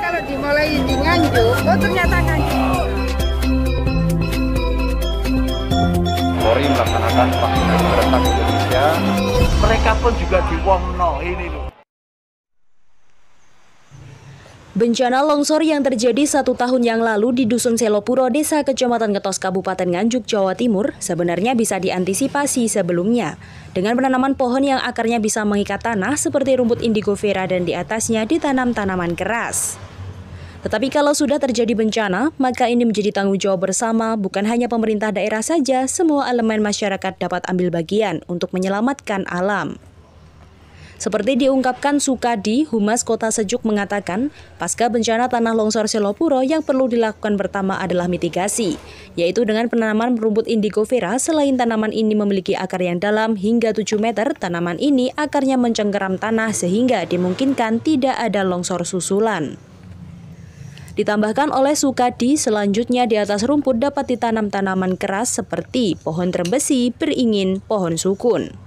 kalau dimulai di Nganjuk, oh ternyata Nganjuk. Polri melaksanakan vaksinasi serentak Indonesia. Mereka pun juga diwongno ini loh. Bencana longsor yang terjadi 1 tahun yang lalu di Dusun Selopuro, Desa Kecamatan Ngetos, Kabupaten Nganjuk, Jawa Timur, sebenarnya bisa diantisipasi sebelumnya dengan penanaman pohon yang akarnya bisa mengikat tanah seperti rumput indigo vera dan di atasnya ditanam tanaman keras. Tetapi kalau sudah terjadi bencana, maka ini menjadi tanggung jawab bersama, bukan hanya pemerintah daerah saja, semua elemen masyarakat dapat ambil bagian untuk menyelamatkan alam. Seperti diungkapkan Sukadi, Humas Kota Sejuk mengatakan, pasca bencana tanah longsor Selopuro yang perlu dilakukan pertama adalah mitigasi, yaitu dengan penanaman rumput indigo vera. Selain tanaman ini memiliki akar yang dalam hingga 7 meter, tanaman ini akarnya mencengkeram tanah sehingga dimungkinkan tidak ada longsor susulan. Ditambahkan oleh Sukadi, selanjutnya di atas rumput dapat ditanam tanaman keras seperti pohon terbesi, beringin, pohon sukun.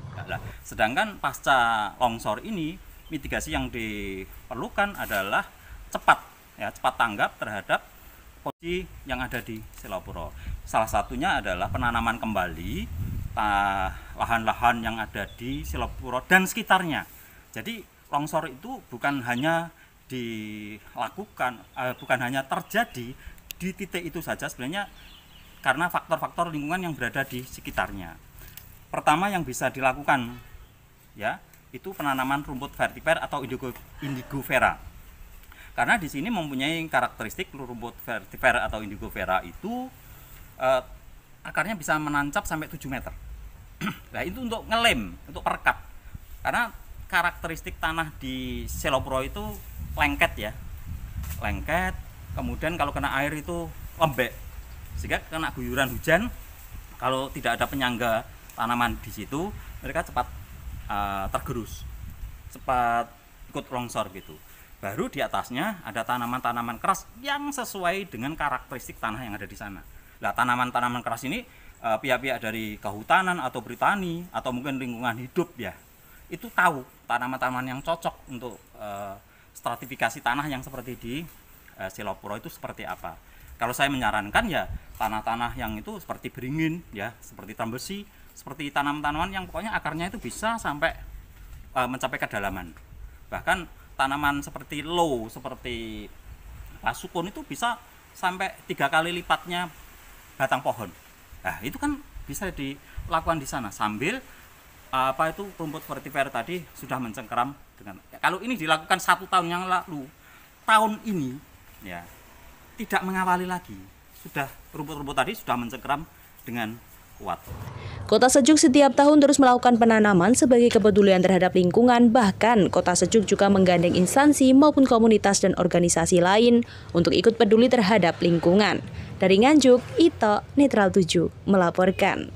Sedangkan pasca longsor ini, mitigasi yang diperlukan adalah cepat tanggap terhadap posisi yang ada di Selopuro. Salah satunya adalah penanaman kembali lahan-lahan yang ada di Selopuro dan sekitarnya. Jadi longsor itu bukan hanya terjadi di titik itu saja, sebenarnya karena faktor-faktor lingkungan yang berada di sekitarnya. Pertama yang bisa dilakukan itu penanaman rumput vetiver atau indigo vera. Karena di sini mempunyai karakteristik rumput vetiver atau indigo vera itu akarnya bisa menancap sampai 7 meter. Nah, itu untuk ngelem, untuk perekat. Karena karakteristik tanah di Selopuro itu lengket, kemudian kalau kena air itu lembek, sehingga kena guyuran hujan, kalau tidak ada penyangga tanaman di situ, mereka cepat tergerus, cepat ikut longsor gitu. Baru di atasnya ada tanaman-tanaman keras yang sesuai dengan karakteristik tanah yang ada di sana. Nah, tanaman-tanaman keras ini pihak-pihak dari kehutanan atau Britani atau mungkin lingkungan hidup itu tahu tanaman-tanaman yang cocok untuk stratifikasi tanah yang seperti di Selopuro itu seperti apa. Kalau saya menyarankan tanah-tanah yang itu seperti beringin, seperti tambesi, seperti tanaman-tanaman yang pokoknya akarnya itu bisa sampai mencapai kedalaman. Bahkan tanaman seperti low, seperti sukun itu bisa sampai 3 kali lipatnya batang pohon. Nah, itu kan bisa dilakukan di sana sambil rumput vetiver tadi sudah mencengkeram dengan. Kalau ini dilakukan 1 tahun yang lalu, tahun ini tidak mengawali lagi, sudah rumput-rumput tadi sudah mencengkeram dengan kuat. Kota Sejuk setiap tahun terus melakukan penanaman sebagai kepedulian terhadap lingkungan. Bahkan Kota Sejuk juga menggandeng instansi maupun komunitas dan organisasi lain untuk ikut peduli terhadap lingkungan. Dari Nganjuk, Ito, Netral 7 melaporkan.